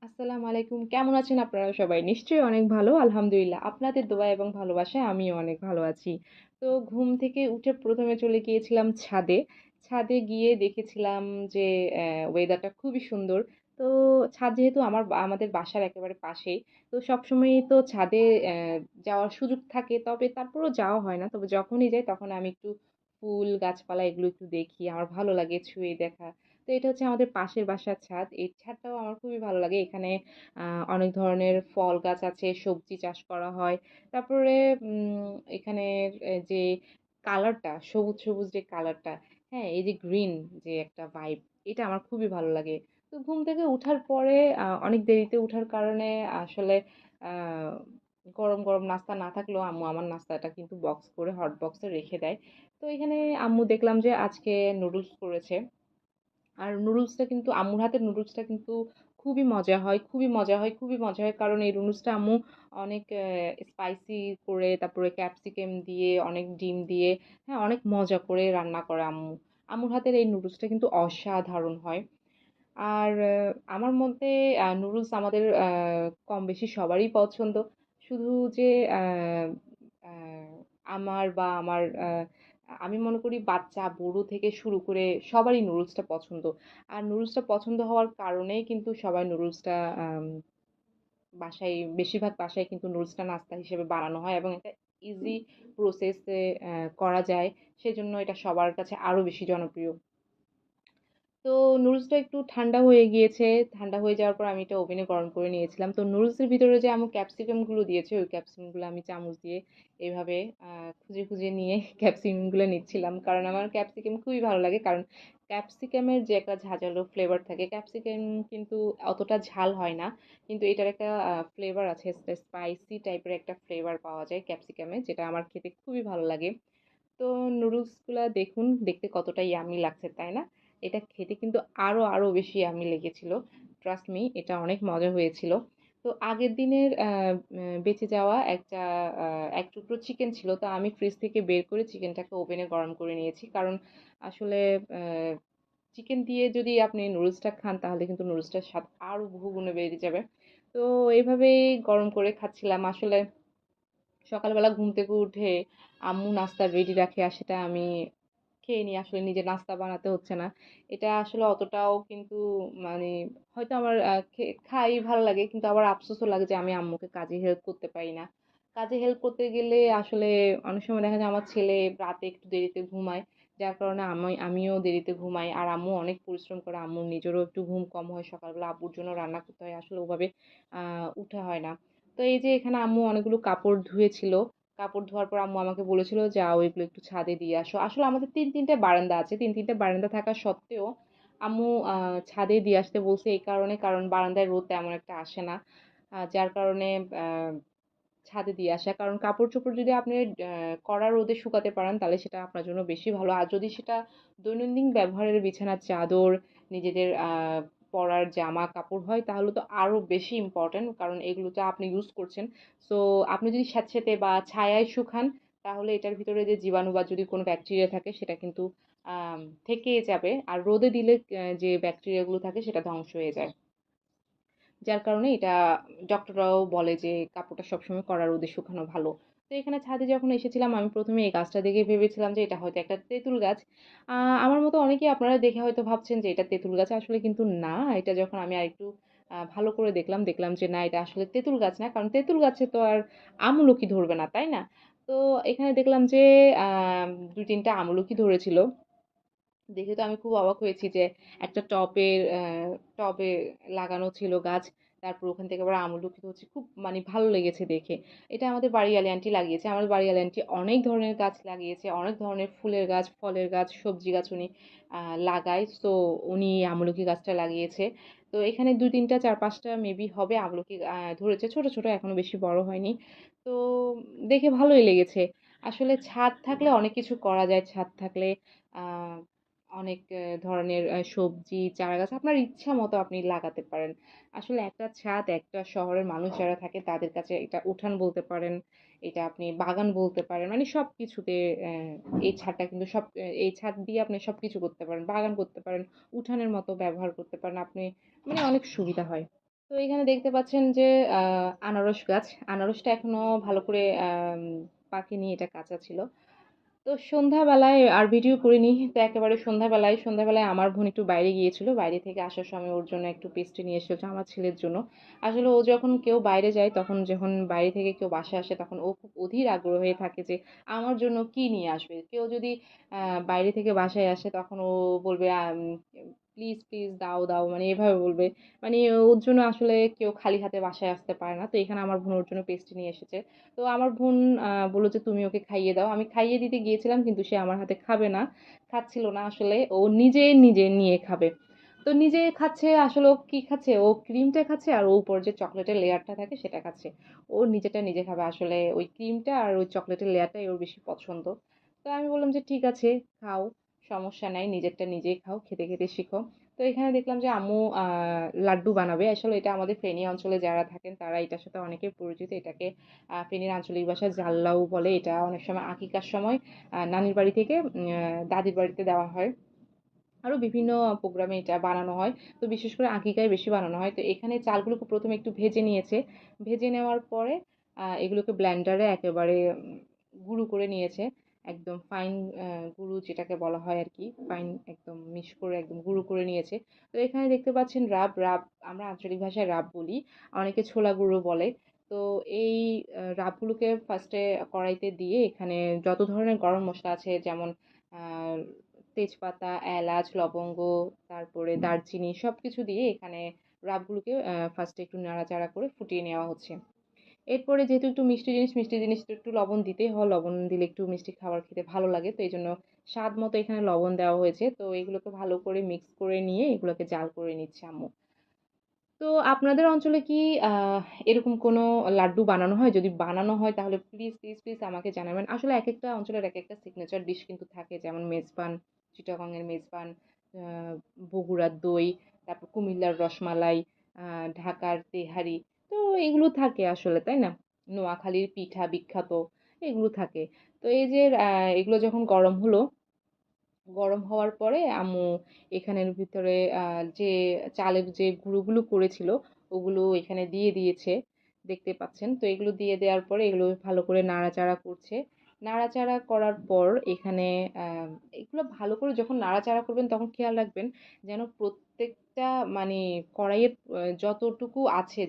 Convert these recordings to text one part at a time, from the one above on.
আসসালামু আলাইকুম। কেমন আছেন আপনারা সবাই? নিশ্চয়ই অনেক ভালো। আলহামদুলিল্লাহ। আপনাদের দোয়া এবং ভালোবাসায় আমিও অনেক ভালো আছি। তো ঘুম থেকে উঠে ১ম এ চলে গিয়েছিলাম ছাদে। ছাদে গিয়ে দেখেছিলাম যে ওয়েদারটা খুবই সুন্দর। তো ছাদ যেহেতু আমাদের বাসার একেবারে পাশেই। তো সবসময়ই তো ছাদে যাওয়ার সুযোগ থাকে। তবে তারপরেও যাওয়া হয় না। তবে যখনই যাই তখন আমি একটু ফুল, গাছপালা এগুলো একটু দেখি। আমার ভালো লাগে ছুঁয়ে দেখা। তো এটা হচ্ছে আমাদের পাশের বাসার ছাদ। এই ছাদটাও আমার খুবই ভালো লাগে। এখানে আ অনেক ধরনের ফল গাছ আছে, সবজি চাষ করা হয়। তারপরে এখানে যে কালারটা সবুজ, সবুজ যে কালারটা, হ্যাঁ? এই যে গ্রিন যে একটা ভাইব, এটা আমার খুবই ভালো লাগে। তো ঘুম থেকে উঠার পরে অনেক দেরিতে উঠার কারণে আসলে আ গরম, গরম নাস্তা না থাকলেও আম্মু আমার নাস্তাটা কিন্তু বক্স করে হট বক্সে রেখে দেয়। তো এখানে আম্মু দেখলাম যে আজকে নুডলস করেছে। আর নুডলসটা কিন্তু আম্মুর হাতের নুডলসটা কিন্তু খুবই মজা হয়, খুবই মজা হয়, খুবই মজা হয়। কারণ এই নুডলসটা আম্মু অনেক স্পাইসি করে তারপরে ক্যাপসিকাম দিয়ে, অনেক ডিম দিয়ে, হ্যাঁ, অনেক মজা করে রান্না করে আম্মু। আম্মুর হাতের এই নুডলসটা কিন্তু অসাধারণ হয়। আর আমার মতে নুডলস আমাদের কম বেশি সবারই পছন্দ। শুধু যে আ আ আমার বা আমার আমি মনে করি বাচ্চা, বুড়ো থেকে শুরু করে সবারই নুডলসটা পছন্দ। আর নুডলসটা পছন্দ হওয়ার কারণেই কিন্তু সবাই নুডলসটা বেশিরভাগ বাসায় কিন্তু নুডলসটা নাস্তা হিসেবে বানানো হয় এবং এটা ইজি প্রসেস এ করা যায়। সেজন্য এটা সবার কাছে আরো বেশি জনপ্রিয়। তো নুডলসটা একটু ঠান্ডা হয়ে গিয়েছে। ঠান্ডা হয়ে যাওয়ার পর আমি এটা ওভেনে গরম করে নিয়েছিলাম। তো নুডলসের ভিতরে যে আম্মু ক্যাপসিকাম গুলো দিয়েছে, ওই ক্যাপসিকাম গুলো আমি চামচ দিয়ে এভাবে আ খুঁজে, খুঁজে নিয়ে ক্যাপসিকাম গুলো নিচ্ছিলাম। কারণ আমার ক্যাপসিকাম খুবই ভালো লাগে। কারণ ক্যাপসিকামের যে একটা ঝাঁঝালো ফ্লেভার থাকে, ক্যাপসিকাম কিন্তু অতটা ঝাল হয় না। কিন্তু এটার একটা ফ্লেভার আছে, স্পাইসি টাইপের একটা ফ্লেভার পাওয়া যায় ক্যাপসিকামে, যেটা আমার খেতে খুবই ভালো লাগে। তো নুডলস গুলা দেখুন দেখতে কতটা ইয়াম্মি লাগছে, তাই না? এটা খেতে কিন্তু আরো বেশি ইয়াম্মি লেগেছিল। ট্রাস্ট মি, এটা অনেক মজা হয়েছিল। তো আগের দিনের বেঁচে যাওয়া এক টুকরো চিকেন ছিল। তো আমি ফ্রিজ থেকে বের করে চিকেনটাকে ওভেনে গরম করে নিয়েছি। কারণ আসলে চিকেন দিয়ে যদি আপনি নুডলসটা খান তাহলে কিন্তু নুডলসটার স্বাদ আরো বহুগুণে বেড়ে যাবে। তো এভাবেই গরম করে খাচ্ছিলাম। আসলে সকালবেলা ঘুম থেকে উঠে আম্মু নাস্তা রেডি রাখে আর সেটা আমি খেয়ে নিই। আসলে নিজে নাস্তা বানাতে হচ্ছে না। এটা আসলে অতটাও কিন্তু মানে হয়তো আমার খাই ভালো লাগে, কিন্তু আবার আফসোসও লাগে যে আমি আম্মুকে কাজে হেল্প করতে পারি না। কাজে হেল্প করতে গেলে আসলে অনেক সময় দেখা যায় আমার ছেলে রাতে একটু দেরিতে ঘুমায়। যার কারণে আমিও দেরিতে ঘুমাই। আর আম্মু অনেক পরিশ্রম করে। আম্মুর নিজেরও একটু ঘুম কম হয়। সকালবেলা আব্বুর জন্য রান্না করতে হয়। আসলে ওভাবে উঠা হয় না। তো এই যে এখানে আম্মু অনেকগুলো কাপড় ধুয়েছিল। কাপড় ধোয়ার পর আম্মু আমাকে বলেছিল, যাও এগুলো একটু ছাদে দিয়ে আসো। আসলে আমাদের ৩-৩ টে বারান্দা আছে। ৩-৩ টে বারান্দা থাকা সত্ত্বেও আম্মু ছাদে দিয়ে আসতে বলছে এই কারণে, কারণ বারান্দায় রোদ তেমন একটা আসে না। যার কারণে আ ছাদে দিয়ে আসা। কারণ কাপড়-চোপড় যদি আপনি কড়া রোদে শুকাতে পারেন তাহলে সেটা আপনার জন্য বেশি ভালো। আর যদি সেটা দৈনন্দিন ব্যবহারের বিছানার চাদর, নিজেদের পরার জামা কাপড় হয় তাহলে তো আরো বেশি ইম্পোর্টেন্ট। কারণ এগুলো তো আপনি ইউজ করছেন। সো আপনি যদি স্যাঁতসেঁতে বা ছায়ায় শুকান তাহলে এটার ভিতরে যে জীবাণু বা যদি কোনো ব্যাকটেরিয়া থাকে সেটা কিন্তু আম থেকেই যাবে। আর রোদে দিলে যে ব্যাকটেরিয়া গুলো থাকে সেটা ধ্বংস হয়ে যায়। যার কারণে এটা ডক্টররাও বলে যে কাপড়টা সবসময় কড়া রোদে শুকানো ভালো। তো এখানে ছাদে যখন এসেছিলাম আমি ১ম এ এই গাছটা দেখে ভেবেছিলাম যে এটা হয়তো একটা তেঁতুল গাছ। আ আমার মতো অনেকেই আপনারা দেখে হয়তো ভাবছেন যে এটা তেঁতুল গাছ। আসলে কিন্তু না। এটা যখন আমি আরেকটু ভালো করে দেখলাম, দেখলাম যে না, এটা আসলে তেঁতুল গাছ না। কারণ তেঁতুল গাছে তো আর আমলকি ধরবে না, তাই না? তো এখানে দেখলাম যে ২-৩ টা আমলকি ধরেছিল। দেখে তো আমি খুব অবাক হয়েছি যে একটা টবে লাগানো ছিল গাছ। তারপর ওখান থেকে আবার আমলকি হচ্ছে, খুব মানে ভালো লেগেছে দেখে। এটা আমাদের বাড়িওয়ালি আন্টি লাগিয়েছে। আমাদের বাড়িওয়ালি আন্টি অনেক ধরনের গাছ লাগিয়েছে। অনেক ধরনের ফুলের গাছ, ফলের গাছ, সবজি গাছ উনি লাগায়। সো উনি আমলকি গাছটা লাগিয়েছে। তো এখানে ২-৩ টা ৪-৫ টা মেবি হবে আমলকি ধরেছে। ছোট, ছোট, এখনো বেশি বড় হয়নি। তো দেখে ভালোই লেগেছে। আসলে ছাদ থাকলে অনেক কিছু করা যায়। ছাদ থাকলে আ অনেক ধরনের সবজি, চারাগাছ আপনার ইচ্ছা মতো আপনি লাগাতে পারেন। আসলে একটা ছাদ একটা শহরের মানুষ যারা থাকে তাদের কাছে এটা উঠান বলতে পারেন, এটা আপনি বাগান বলতে পারেন। মানে সবকিছুতে এই ছাদটা কিন্তু এই ছাদ দিয়ে আপনি সবকিছু করতে পারেন। বাগান করতে পারেন, উঠানের মতো ব্যবহার করতে পারেন। আপনি মানে অনেক সুবিধা হয়। তো এখানে দেখতে পাচ্ছেন যে আনারস গাছ। আনারসটা এখনো ভালো করে পাকেনি, এটা কাঁচা ছিল। তো সন্ধ্যাবেলায় আর ভিডিও করিনি। তো একেবারে সন্ধ্যাবেলায় আমার বোন একটু বাইরে গিয়েছিল। বাইরে থেকে আসার সময় ওর জন্য একটু পেস্ট্রি নিয়ে এসেছে আমার ছেলের জন্য। আসলে ও যখন কেউ বাইরে যায়, তখন যখন বাইরে থেকে কেউ বাসায় আসে, তখন ও খুব অধীর আগ্রহ হয়ে থাকে যে আমার জন্য কি নিয়ে আসবে। কেউ যদি বাইরে থেকে বাসায় আসে, তখন ও বলবে প্লিজ প্লিজ দাও দাও, মানে এভাবে বলবে। মানে ওর জন্য আসলে কেউ খালি হাতে বাসায় আসতে পারে না। তো এখানে আমার বোন ওর জন্য পেস্ট্রি নিয়ে এসেছে। তো আমার বোন বলল যে তুমি ওকে খাইয়ে দাও। আমি খাইয়ে দিতে গিয়েছিলাম, কিন্তু সে আমার হাতে খাবে না, খাচ্ছিল না আসলে। ও নিজে নিজে নিয়ে খাবে। তো নিজে খাচ্ছে আসলে। ও কি খাচ্ছে, ও ক্রিমটা খাচ্ছে আর ও উপর যে চকলেটের লেয়ারটা থাকে সেটা খাচ্ছে। ও নিজেটা নিজে খাবে আসলে। ওই ক্রিমটা আর ওই চকলেটের লেয়ারটাই ওর বেশি পছন্দ। তো আমি বললাম যে ঠিক আছে, খাও, সমস্যা নাই, নিজেরটা নিজেই খাও, খেতে খেতে শিখো। তো এখানে দেখলাম যে আম্মু লাড্ডু বানাবে। আসলে এটা আমাদের ফেনী অঞ্চলে যারা থাকেন তারা এটার সাথে অনেকেই পরিচিত। এটাকে ফেনীর আঞ্চলিক ভাষায় জাল্লাউ বলে। এটা অনেক সময় আকিকার সময় নানির বাড়ি থেকে দাদির বাড়িতে দেওয়া হয়। আরো বিভিন্ন প্রোগ্রামে এটা বানানো হয়। তো বিশেষ করে আকিকায় বেশি বানানো হয়। তো এখানে চালগুলোকে প্রথমে একটু ভেজে নিয়েছে। ভেজে নেওয়ার পরে এগুলোকে ব্লেন্ডারে একেবারে গুঁড়ো করে নিয়েছে। একদম ফাইন গুঁড়ো যেটাকে বলা হয় আর কি। ফাইন একদম মিশ করে একদম গুঁড়ো করে নিয়েছে। তো এখানে দেখতে পাচ্ছেন রাব, রাব আমরা আঞ্চলিক ভাষায় রাব বলি। অনেকে ছোলা গুঁড়ো বলে। তো এই রাবগুলোকে ফার্স্টে কড়াইতে দিয়ে এখানে যত ধরনের গরম মসলা আছে, যেমন আ তেজপাতা, এলাচ, লবঙ্গ, তারপরে দারচিনি সবকিছু দিয়ে এখানে রাবগুলোকে ফার্স্টে একটু নাড়াচাড়া করে ফুটিয়ে নেওয়া হচ্ছে। এরপরে যেহেতু একটু মিষ্টি জিনিস তো একটু লবণ দিতেই হয়। লবণ দিলে একটু মিষ্টি খাবার খেতে ভালো লাগে। তো এইজন্য স্বাদ মতো এখানে লবণ দেওয়া হয়েছে। তো এগুলোকে ভালো করে মিক্স করে নিয়ে এগুলোকে জাল করে নিচ্ছে আম্মু। তো আপনাদের অঞ্চলে কি আহ এরকম কোনো লাড্ডু বানানো হয়? যদি বানানো হয় তাহলে প্লিজ প্লিজ প্লিজ আমাকে জানাবেন। আসলে একেকটা অঞ্চলের একেকটা সিগনেচার ডিশ কিন্তু থাকে। যেমন মেজবান, চিটাগং এর মেজবান, আহ বগুড়ার দই, তারপর কুমিল্লার রসমালাই, ঢাকার তেহারি। তো এগুলো থাকে আসলে, তাই না? নোয়াখালীর পিঠা বিখ্যাত, এগুলো থাকে। তো এই যে এগুলো যখন গরম হলো, গরম হওয়ার পরে আম্মু এখানের ভিতরে যে চালের যে গুঁড়োগুলো করেছিল ওগুলো এখানে দিয়ে দিয়েছে, দেখতে পাচ্ছেন। তো এগুলো দিয়ে দেওয়ার পরে এগুলো ভালো করে নাড়াচাড়া করছে। নাড়াচাড়া করার পর এখানে আহ, এগুলো ভালো করে যখন নাড়াচাড়া করবেন তখন খেয়াল রাখবেন যেন প্রত্যেকটা মানে কড়াইয়ের যতটুকু আছে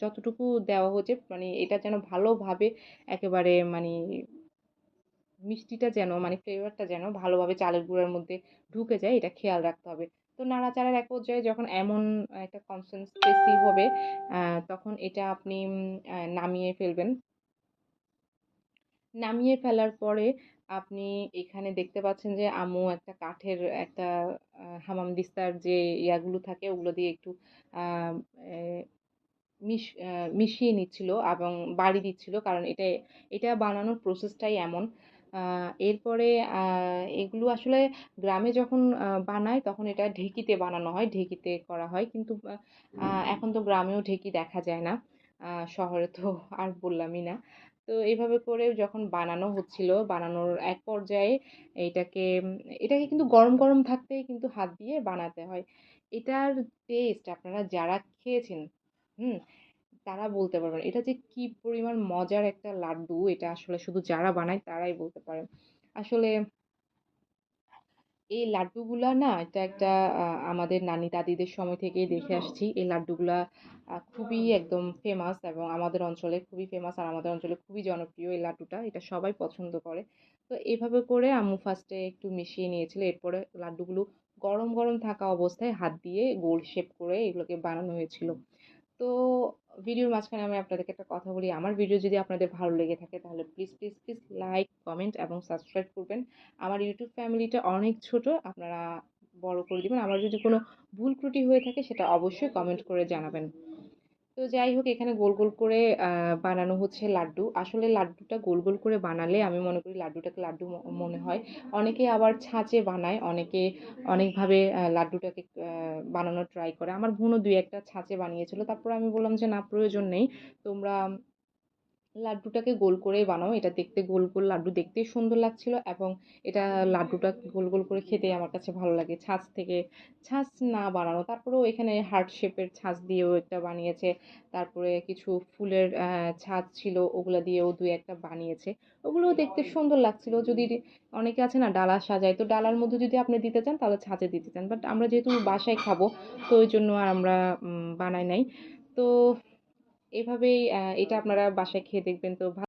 যতটুকু দেওয়া হয়েছে, মানে এটা যেন ভালোভাবে একেবারে মানে মিষ্টিটা যেন মানে ফ্লেভারটা যেন ভালোভাবে চালের গুঁড়ার মধ্যে ঢুকে যায়, এটা খেয়াল রাখতে হবে। তো নাড়াচাড়ার এক পর্যায়ে যখন এমন একটা কনসিস্টেন্সি হবে, তখন এটা আপনি নামিয়ে ফেলবেন। নামিয়ে ফেলার পরে আপনি এখানে দেখতে পাচ্ছেন যে আম্মু একটা কাঠের একটা হামানদিস্তার যে ইয়াগুলো থাকে ওগুলো দিয়ে একটু আহ, আহ, মিশিয়ে নিচ্ছিল এবং বাড়ি দিচ্ছিল, কারণ এটা এটা বানানোর প্রসেসটাই এমন। এরপরে এগুলো আসলে গ্রামে যখন বানায় তখন এটা ঢেঁকিতে বানানো হয়, ঢেঁকিতে করা হয়। কিন্তু এখন তো গ্রামেও ঢেঁকি দেখা যায় না। শহরে তো আর বললামই না। তো এইভাবে করে যখন বানানো হচ্ছিল, বানানোর এক পর্যায়ে এটাকে এটাকে কিন্তু গরম গরম থাকতেই কিন্তু হাত দিয়ে বানাতে হয়। এটার টেস্ট আপনারা যারা খেয়েছেন, হুম, তারা বলতে পারবেন এটা যে কি পরিমাণ মজার একটা লাড্ডু। এটা আসলে শুধু যারা বানায় তারাই বলতে পারে। আসলে এই লাড্ডুগুলা না, এটা একটা আমাদের নানি দাদিদের সময় থেকেই দেখে আসছি। এই লাড্ডুগুলা খুবই একদম ফেমাস এবং আমাদের অঞ্চলে খুবই ফেমাস, আর আমাদের অঞ্চলে খুবই জনপ্রিয় এই লাড্ডুটা। এটা সবাই পছন্দ করে। তো এভাবে করে আম্মু ফার্স্টে একটু মিশিয়ে নিয়েছিল। এরপরে লাড্ডুগুলো গরম গরম থাকা অবস্থায় হাত দিয়ে গোল শেপ করে এগুলোকে বানানো হয়েছিল। তো ভিডিওর মাঝখানে আমি আপনাদেরকে একটা কথা বলি, আমার ভিডিও যদি আপনাদের ভালো লেগে থাকে তাহলে please please please like, comment এবং সাবস্ক্রাইব করবেন। আমার ইউটিউব ফ্যামিলিটা অনেক ছোট, আপনারা বড় করে দিবেন। আমার যদি কোনো ভুল ত্রুটি হয়ে থাকে সেটা অবশ্যই কমেন্ট করে জানাবেন। তো যাই হোক, এখানে গোল গোল করে বানানো হচ্ছে লাড্ডু। আসলে লাড্ডুটা গোল গোল করে বানালে আমি মনে করি লাড্ডুটাকে লাড্ডু মনে হয়। অনেকে আবার ছাঁচে বানায়, অনেকে অনেকভাবে লাড্ডুটাকে বানানোর ট্রাই করে। আমার বোনও দুই একটা ছাঁচে বানিয়েছিল, তারপর আমি বললাম যে না, প্রয়োজন নেই, তোমরা লাড্ডুটাকে গোল করেই বানাও। এটা দেখতে গোল, গোল লাড্ডু দেখতেই সুন্দর লাগছিল এবং এটা লাড্ডুটা গোল, গোল করে খেতেই আমার কাছে ভালো লাগে। ছাঁচ না বানানো। তারপরেও এখানে হার্ট শেপের ছাঁচ দিয়েও একটা বানিয়েছে। তারপরে কিছু ফুলের ছাঁচ ছিল ওগুলা দিয়েও ২-১ টা বানিয়েছে। ওগুলোও দেখতে সুন্দর লাগছিল। যদি অনেকে আছে না ডালা সাজায়, তো ডালার মধ্যে যদি আপনি দিতে চান তাহলে ছাঁচে দিতে চান। বাট আমরা যেহেতু বাসায় খাবো তো ওইজন্য আর আমরা বানাই নাই। তো এভাবেই এটা আপনারা বাসায় খেয়ে দেখবেন তো